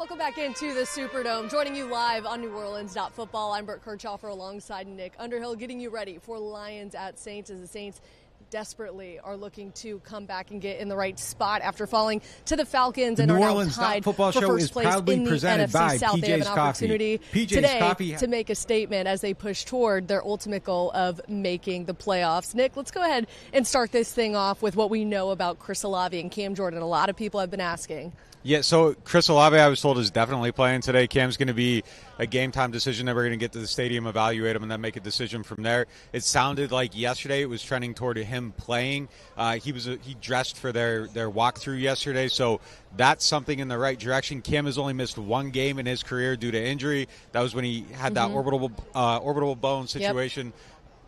Welcome back into the Superdome. Joining you live on NewOrleans.Football. I'm Brooke Kirchhoffer alongside Nick Underhill, getting you ready for Lions at Saints as the Saints desperately are looking to come back and get in the right spot after falling to the Falcons and are now tied for first place in the NFC South. They have an opportunity today to make a statement as they push toward their ultimate goal of making the playoffs. Nick, let's go ahead and start this thing off with what we know about Chris Alve and Cam Jordan. A lot of people have been asking. Yeah, so Chris Alve, I was told, is definitely playing today. Cam's going to be a game-time decision that we're going to get to the stadium, evaluate him, and then make a decision from there. It sounded like yesterday it was trending toward him playing. He dressed for their walkthrough yesterday, so that's something in the right direction. Cam has only missed one game in his career due to injury. That was when he had that orbital bone situation. Yep.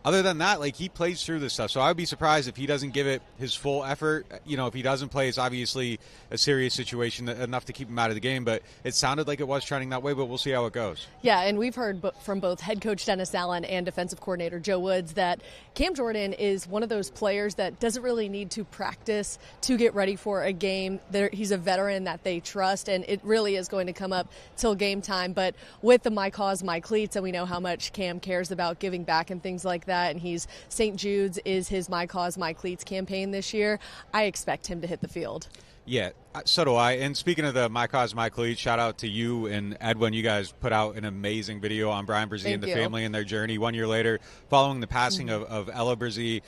Other than that, he plays through this stuff. So I would be surprised if he doesn't give it his full effort. If he doesn't play, it's obviously a serious situation enough to keep him out of the game. But it sounded like it was trending that way, but we'll see how it goes. Yeah, and we've heard from both head coach Dennis Allen and defensive coordinator Joe Woods that Cam Jordan is one of those players that doesn't really need to practice to get ready for a game. He's a veteran that they trust, and it really is going to come up till game time. But with the My Cause, My Cleats, and we know how much Cam cares about giving back and things like that, and he's St. Jude's is his My Cause, My Cleats campaign this year, I expect him to hit the field. Yeah, so do I. And speaking of the My Cause, My Cleats, shout out to you and Edwin. You guys put out an amazing video on Brian Brzee and the family and their journey 1 year later following the passing of Ella Brzee.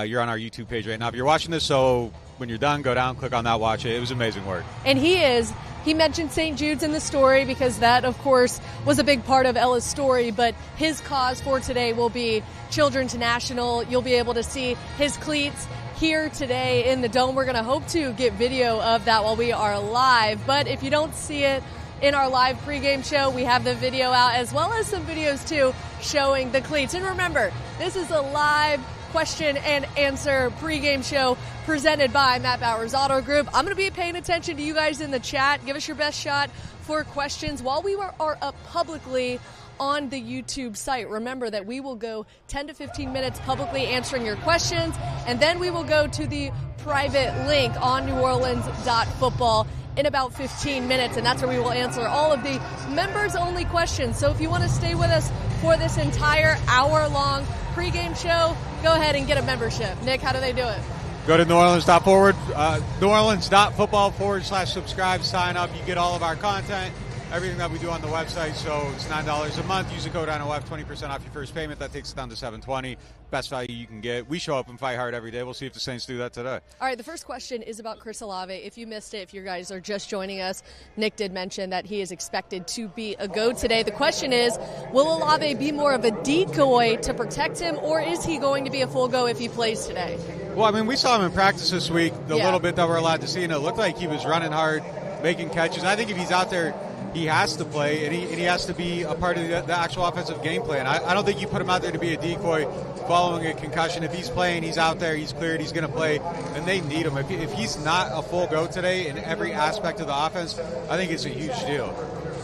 You're on our YouTube page right now. If you're watching this, so when you're done, go down, click on that, watch it. It was amazing work. And he mentioned St. Jude's in the story because that, of course, was a big part of Ella's story. But his cause for today will be Children's National. You'll be able to see his cleats here today in the Dome. We're going to hope to get video of that while we are live. But if you don't see it in our live pregame show, we have the video out as well as some videos, too, showing the cleats. And remember, this is a live question and answer pregame show presented by Matt Bowers Auto Group. I'm going to be paying attention to you guys in the chat. Give us your best shot for questions while we are up publicly on the YouTube site. Remember that we will go 10 to 15 minutes publicly answering your questions, and then we will go to the private link on NewOrleans.Football in about 15 minutes, and that's where we will answer all of the members-only questions. So if you want to stay with us for this entire hour-long pregame show, go ahead and get a membership. Nick, how do they do it? Go to NewOrleans.Football/subscribe, sign up. You get all of our content, everything that we do on the website. So it's $9 a month. Use the code NOF, 20% off your first payment. That takes it down to $720. Best value you can get. We show up and fight hard every day. We'll see if the Saints do that today. All right, the first question is about Chris Alve. If you missed it, if you guys are just joining us, Nick did mention that he is expected to be a go today. The question is, will Alve be more of a decoy to protect him, or is he going to be a full go if he plays today? Well, we saw him in practice this week, the little bit that we're allowed to see, and it looked like he was running hard, making catches. I think if he's out there, he has to play, and he has to be a part of the actual offensive game plan. I don't think you put him out there to be a decoy following a concussion. If he's playing, he's out there, he's cleared, he's going to play, and they need him. If he's not a full go today in every aspect of the offense, I think it's a huge deal.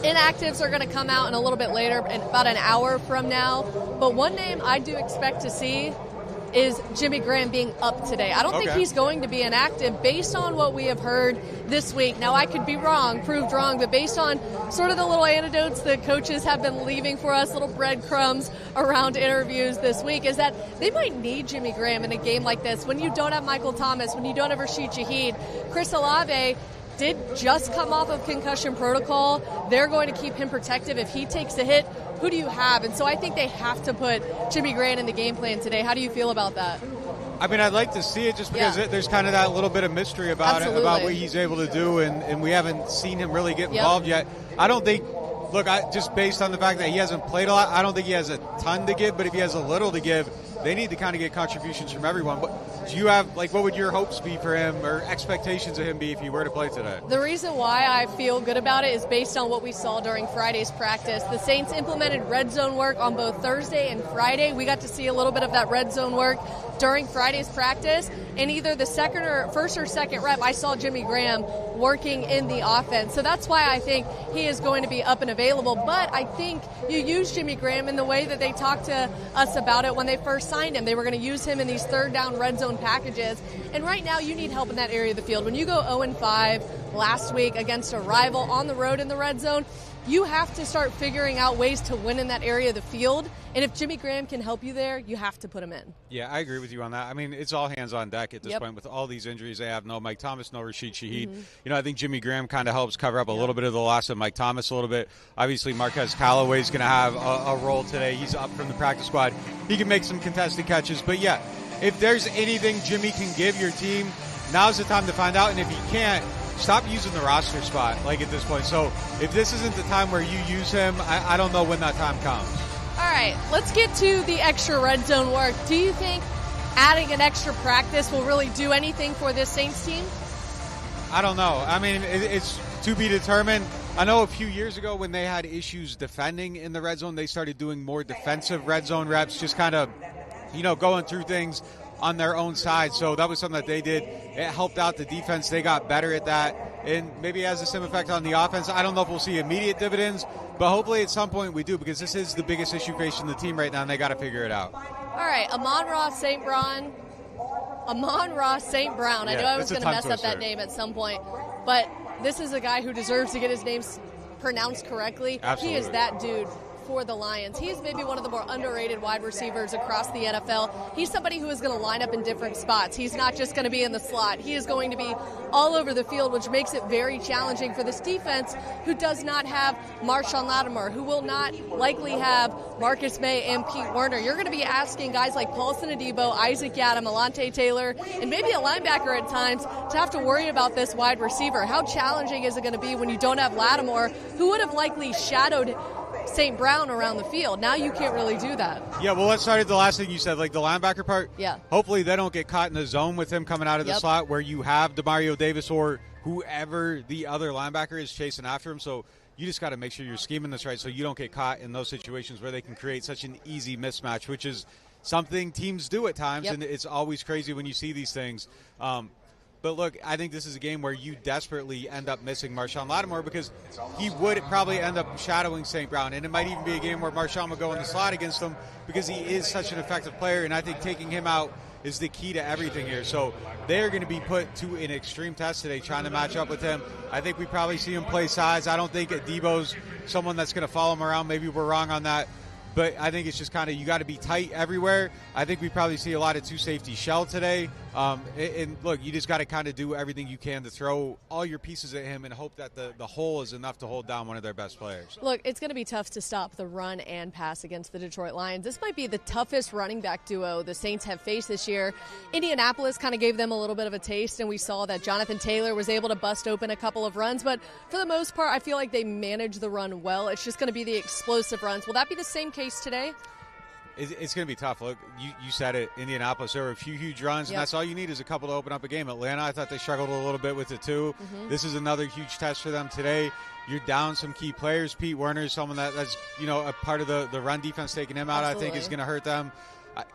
Inactives are going to come out in a little bit later, in about an hour from now. But one name I do expect to see is Jimmy Graham being up today. I don't think he's going to be inactive based on what we have heard this week. Now, I could be wrong, proved wrong, but based on sort of the little anecdotes that coaches have been leaving for us, little breadcrumbs around interviews this week, is that they might need Jimmy Graham in a game like this. When you don't have Michael Thomas, when you don't have Rashid Shaheed, Chris Alve did just come off of concussion protocol. They're going to keep him protective. If he takes a hit, who do you have? And so I think they have to put Jimmy Graham in the game plan today. How do you feel about that? I'd like to see it just because there's kind of that little bit of mystery about it, about what he's able to do, and we haven't seen him really get involved yet. I don't think, just based on the fact that he hasn't played a lot, I don't think he has a ton to give, but if he has a little to give, they need to kind of get contributions from everyone. But do you have, what would your hopes be for him or expectations of him be if he were to play today? The reason why I feel good about it is based on what we saw during Friday's practice. The Saints implemented red zone work on both Thursday and Friday. We got to see a little bit of that red zone work during Friday's practice. In either the first or second rep, I saw Jimmy Graham working in the offense. So that's why I think he is going to be up and available. But I think you use Jimmy Graham in the way that they talked to us about it when they first signed him. They were going to use him in these third down red zone packages. And right now you need help in that area of the field. When you go 0-5 last week against a rival on the road in the red zone. You have to start figuring out ways to win in that area of the field. And if Jimmy Graham can help you there, you have to put him in. Yeah, I agree with you on that. I mean, it's all hands on deck at this point with all these injuries they have. No Mike Thomas, no Rashid Shaheed. You know, I think Jimmy Graham kind of helps cover up a little bit of the loss of Mike Thomas a little bit. Obviously, Marquez Callaway's going to have a role today. He's up from the practice squad. He can make some contested catches. But, yeah, if there's anything Jimmy can give your team, now's the time to find out. And if he can't, stop using the roster spot, like, at this point. So if this isn't the time where you use him, I don't know when that time comes. All right, let's get to the extra red zone work. Do you think adding an extra practice will really do anything for this Saints team? I don't know. I mean, it's to be determined. I know a few years ago when they had issues defending in the red zone, they started doing more defensive red zone reps, just kind of, you know, going through things on their own side. So that was something that they did. It helped out the defense. They got better at that. And maybe it has the same effect on the offense. I don't know if we'll see immediate dividends, but hopefully at some point we do, because this is the biggest issue facing the team right now, and they got to figure it out. All right, Amon-Ra St. Brown. I know I was going to mess up that name at some point, but this is a guy who deserves to get his name pronounced correctly. Absolutely. He is that dude for the Lions. He's maybe one of the more underrated wide receivers across the NFL. He's somebody who is going to line up in different spots. He's not just going to be in the slot. He is going to be all over the field, which makes it very challenging for this defense, who does not have Marshawn Lattimore, who will not likely have Marcus May and Pete Werner. You're going to be asking guys like Paulson Adebo, Isaac Yiadom, Alante Taylor, and maybe a linebacker at times to have to worry about this wide receiver. How challenging is it going to be when you don't have Lattimore, who would have likely shadowed St. Brown around the field? Now you can't really do that. Yeah, well, let's start at the last thing you said, like the linebacker part. Yeah. Hopefully they don't get caught in the zone with him coming out of the slot where you have DeMario Davis or whoever the other linebacker is chasing after him. So you just got to make sure you're scheming this right so you don't get caught in those situations where they can create such an easy mismatch, which is something teams do at times, and it's always crazy when you see these things. But, look, I think this is a game where you desperately end up missing Marshawn Lattimore because he would probably end up shadowing St. Brown. And it might even be a game where Marshawn would go in the slot against him because he is such an effective player. And I think taking him out is the key to everything here. So they're going to be put to an extreme test today trying to match up with him. I think we probably see him play size. I don't think Adebo's someone that's going to follow him around. Maybe we're wrong on that. But I think it's just kind of you got to be tight everywhere. I think we probably see a lot of two-safety shell today. And, look, you just got to kind of do everything you can to throw all your pieces at him and hope that the hole is enough to hold down one of their best players. Look, it's going to be tough to stop the run and pass against the Detroit Lions. This might be the toughest running back duo the Saints have faced this year. Indianapolis kind of gave them a little bit of a taste, and we saw that Jonathan Taylor was able to bust open a couple of runs. But for the most part, I feel like they manage the run well. It's just going to be the explosive runs. Will that be the same case today? It's going to be tough. Look, you said it, Indianapolis, there were a few huge runs, and that's all you need is a couple to open up a game. Atlanta, I thought they struggled a little bit with it too. This is another huge test for them today. You're down some key players. Pete Werner is someone that's a part of the run defense. Taking him out, I think, is going to hurt them.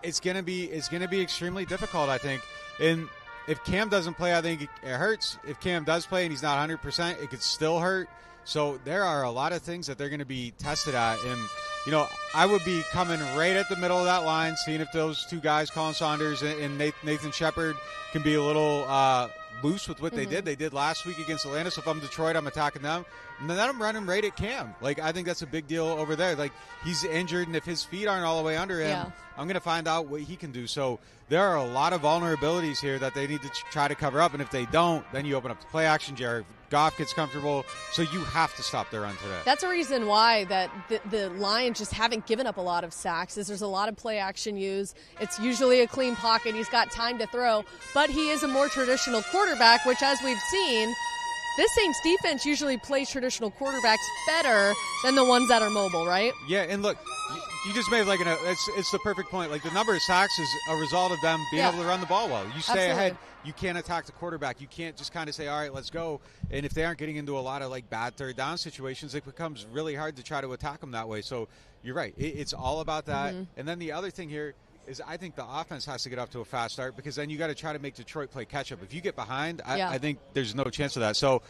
It's going to be extremely difficult, I think. And if Cam doesn't play, I think it hurts. If Cam does play and he's not 100%, it could still hurt. So there are a lot of things that they're going to be tested at. And I would be coming right at the middle of that line, seeing if those two guys, Colin Saunders and Nathan Shepard, can be a little loose with what they did. They did last week against Atlanta. So if I'm Detroit, I'm attacking them. And then let him run him right at Cam. Like, I think that's a big deal over there. Like, he's injured, and if his feet aren't all the way under him, I'm going to find out what he can do. So there are a lot of vulnerabilities here that they need to try to cover up. And if they don't, then you open up the play action. Jared Goff gets comfortable, so you have to stop their run today. That's a reason why that the Lions just haven't given up a lot of sacks. There's a lot of play action used. It's usually a clean pocket. He's got time to throw, but he is a more traditional quarterback, which, as we've seen, this Saints defense usually plays traditional quarterbacks better than the ones that are mobile, right? Yeah, and look, you just made it's the perfect point. Like, the number of sacks is a result of them being able to run the ball well. You stay ahead. You can't attack the quarterback. You can't just kind of say, all right, let's go. And if they aren't getting into a lot of, bad third down situations, it becomes really hard to try to attack them that way. So you're right. It's all about that. And then the other thing here is I think the offense has to get off to a fast start because then you got to try to make Detroit play catch-up. If you get behind, I think there's no chance of that. So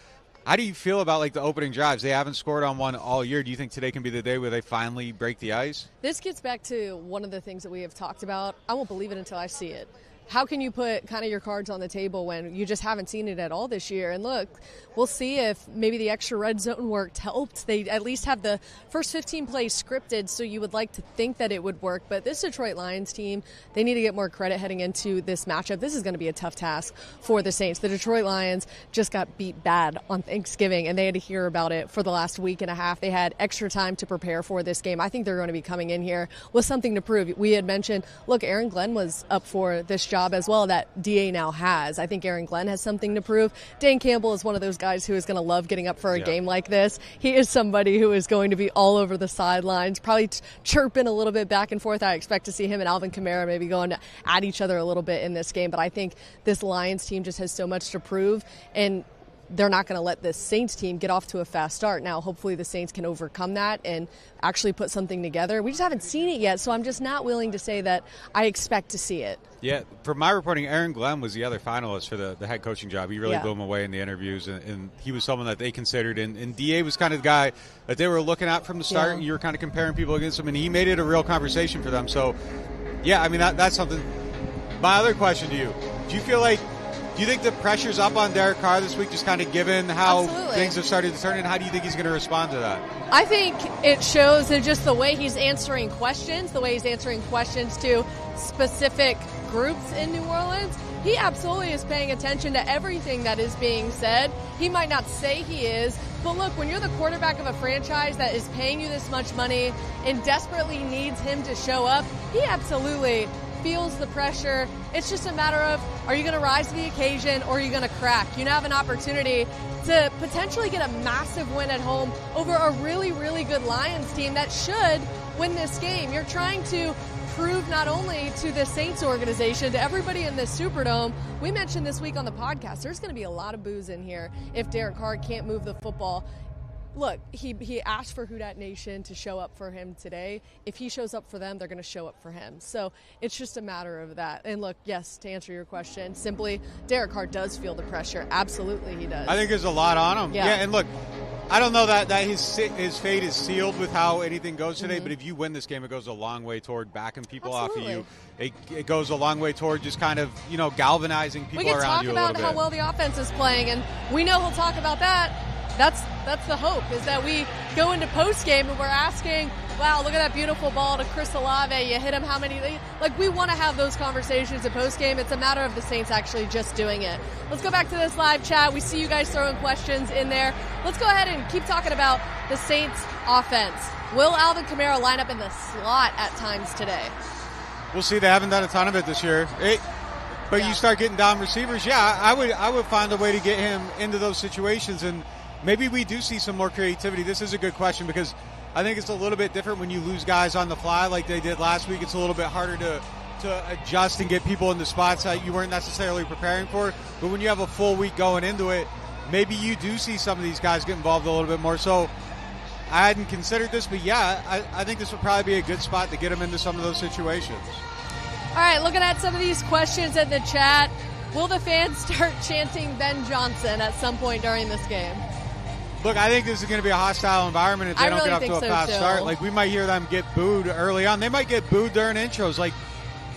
how do you feel about, the opening drives? They haven't scored on one all year. Do you think today can be the day where they finally break the ice? This gets back to one of the things that we have talked about. I won't believe it until I see it. how can you put kind of your cards on the table when you just haven't seen it at all this year? And look, we'll see if maybe the extra red zone work helped. They at least have the first 15 plays scripted, so you would like to think that it would work. But this Detroit Lions team, they need to get more credit heading into this matchup. This is going to be a tough task for the Saints. The Detroit Lions just got beat bad on Thanksgiving, and they had to hear about it for the last week and a half. They had extra time to prepare for this game. I think they're going to be coming in here with something to prove. We had mentioned, look, Aaron Glenn was up for this job as well that DA now has. I think Aaron Glenn has something to prove. Dan Campbell is one of those guys who is going to love getting up for a game like this. He is somebody who is going to be all over the sidelines, probably chirping a little bit back and forth. I expect to see him and Alvin Kamara maybe going at each other a little bit in this game, but I think this Lions team just has so much to prove, and they're not going to let this Saints team get off to a fast start. Now, hopefully the Saints can overcome that and actually put something together. We just haven't seen it yet, so I'm just not willing to say that I expect to see it. Yeah, from my reporting, Aaron Glenn was the other finalist for the head coaching job. He really blew him away in the interviews, and he was someone that they considered. And DA was kind of the guy that they were looking at from the start, and you were kind of comparing people against him, and he made it a real conversation for them. So, yeah, I mean, that's something. My other question to you, do you think the pressure's up on Derek Carr this week, just kind of given how things have started to turn, and how do you think he's going to respond to that? I think it shows in just the way he's answering questions, to specific groups in New Orleans. He absolutely is paying attention to everything that is being said. He might not say he is, but look, when you're the quarterback of a franchise that is paying you this much money and desperately needs him to show up, he absolutely feels the pressure. It's just a matter of, are you going to rise to the occasion or are you going to crack? You now have an opportunity to potentially get a massive win at home over a really, really good Lions team that should win this game. You're trying to prove not only to the Saints organization, to everybody in this Superdome. We mentioned this week on the podcast, there's going to be a lot of boos in here if Derek Carr can't move the football. Look, he asked for Who Dat Nation to show up for him today. If he shows up for them, they're going to show up for him. So it's just a matter of that. And look, yes, to answer your question, simply, Derek Carr does feel the pressure. Absolutely he does. I think there's a lot on him. Yeah, and look, I don't know that his fate is sealed with how anything goes today, but if you win this game, it goes a long way toward backing people off of you. It goes a long way toward just kind of, galvanizing people around you a little bit. We can talk about how well the offense is playing, and we know he'll talk about that. That's the hope, is that we go into postgame and we're asking, wow, look at that beautiful ball to Chris Alve. You hit him how many? Like, we want to have those conversations at postgame. It's a matter of the Saints actually just doing it. Let's go back to this live chat. We see you guys throwing questions in there. Let's go ahead and keep talking about the Saints offense. Will Alvin Kamara line up in the slot at times today? We'll see. They haven't done a ton of it this year. But you start getting down receivers. Yeah, I would find a way to get him into those situations, and maybe we do see some more creativity. This is a good question because I think it's a little bit different when you lose guys on the fly like they did last week. It's a little bit harder to adjust and get people in the spots that you weren't necessarily preparing for. But when you have a full week going into it, maybe you do see some of these guys get involved a little bit more. So I hadn't considered this, but yeah, I think this would probably be a good spot to get them into some of those situations. All right, looking at some of these questions in the chat, will the fans start chanting Ben Johnson at some point during this game? Look, I think this is going to be a hostile environment if they don't get off to a fast start. Like, we might hear them get booed early on. They might get booed during intros. Like,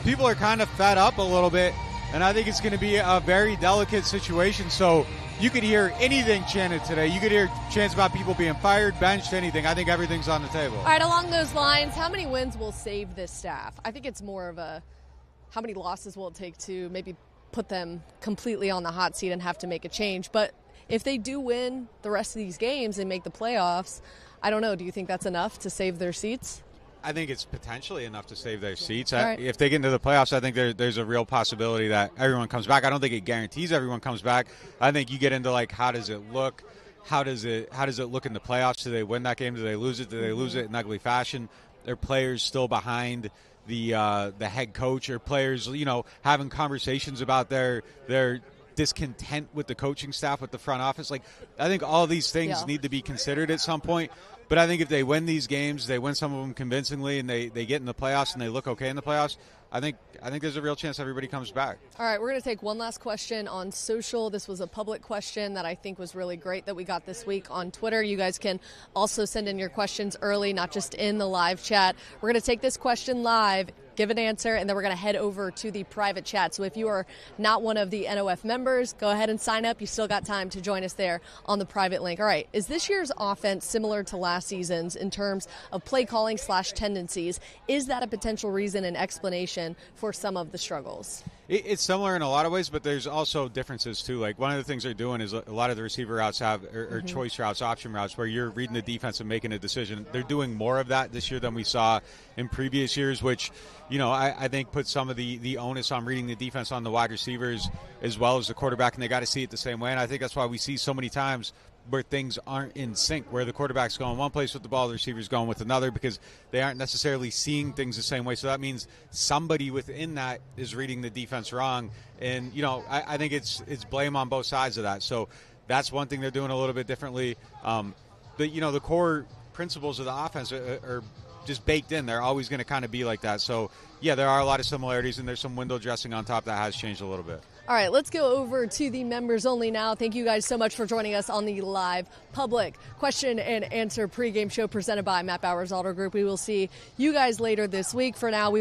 people are kind of fed up a little bit, and I think it's going to be a very delicate situation. So you could hear anything chanted today. You could hear chants about people being fired, benched, anything. I think everything's on the table. All right, along those lines, how many wins will save this staff? I think it's more of a how many losses will it take to maybe put them completely on the hot seat and have to make a change. But if they do win the rest of these games and make the playoffs, I don't know. Do you think that's enough to save their seats? I think it's potentially enough to save their seats. Right. If they get into the playoffs, I think there's a real possibility that everyone comes back. I don't think it guarantees everyone comes back. I think you get into, like, how does it look? How does it look in the playoffs? Do they win that game? Do they lose it? Do they lose it in ugly fashion? Are players still behind the head coach? Or players, having conversations about their discontent with the coaching staff, with the front office? Like, I think all these things need to be considered at some point. But I think if they win these games, they win some of them convincingly, and they get in the playoffs and they look okay in the playoffs, I think there's a real chance everybody comes back. All right, we're going to take one last question on social. This was a public question that I think was really great that we got this week on Twitter. You guys can also send in your questions early, not just in the live chat. We're going to take this question live. give an answer, and then we're going to head over to the private chat. So if you are not one of the NOF members, go ahead and sign up. You still got time to join us there on the private link. All right, is this year's offense similar to last season's in terms of play calling / tendencies? Is that a potential reason and explanation for some of the struggles? It's similar in a lot of ways, but there's also differences too. Like, one of the things they're doing is a lot of the receiver routes have or choice routes, option routes, where you're reading the defense and making a decision. They're doing more of that this year than we saw in previous years, which, I think puts some of the onus on reading the defense on the wide receivers as well as the quarterback, and they got to see it the same way. And I think that's why we see so many times where things aren't in sync, where the quarterback's going one place with the ball, the receiver's going with another, because they aren't necessarily seeing things the same way. So that means somebody within that is reading the defense wrong. And, I think it's blame on both sides of that. So that's one thing they're doing a little bit differently. The core principles of the offense are just baked in. They're always going to kind of be like that. So, yeah, there are a lot of similarities, and there's some window dressing on top that has changed a little bit. All right, let's go over to the members only now. Thank you guys so much for joining us on the live public question and answer pregame show presented by Matt Bowers Auto Group. We will see you guys later this week. For now, we will